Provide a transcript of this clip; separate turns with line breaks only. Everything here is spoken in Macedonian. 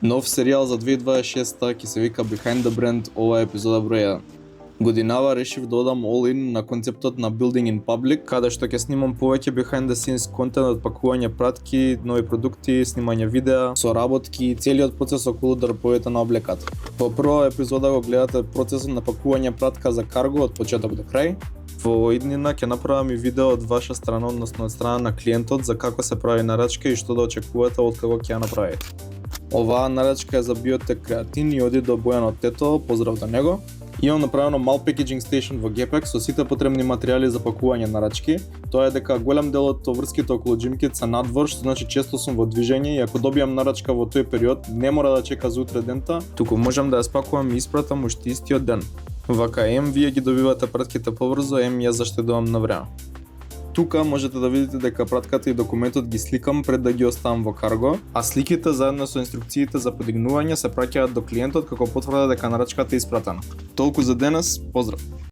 Нов серијал за 2026 ќе се вика Behind the Brand, ова е епизода број 1. Годинава решив да одам all in на концептот на Building in Public, каде што ќе снимам повеќе behind the scenes контент од пакување пратки, нови продукти, снимање видеа, соработки и целиот процес околу дрповите на облеката. Во прва епизода го гледате процесот на пакување пратка за карго од почеток до крај. Во иднина ќе направам и видео од ваша страна, односно од страна на клиентот, за како се прави нарачка и што да очекувате од како ќе ја направите. Оваа нарачка е за Биотек Креатин и оди до Бојано Тето, поздрав до него. Имам направено мал packaging station во Gepek со сите потребни материјали за пакување нарачки. Тоа е дека голем дел од товрските околу Џимкит се надвор, што значи често сум во движење и ако добијам нарачка во тој период, не мора да чека за утре дента, туку можам да ја спакувам и испратам уште истиот ден. Вака вие ги добивате пратките побрзо, ја заштедувам на време. Тука можете да видите дека пратката и документот ги сликам пред да ги оставам во карго, а сликите заедно со инструкциите за подигнување се праќаат до клиентот како потврда дека нарачката е испратена. Толку за денес, поздрав!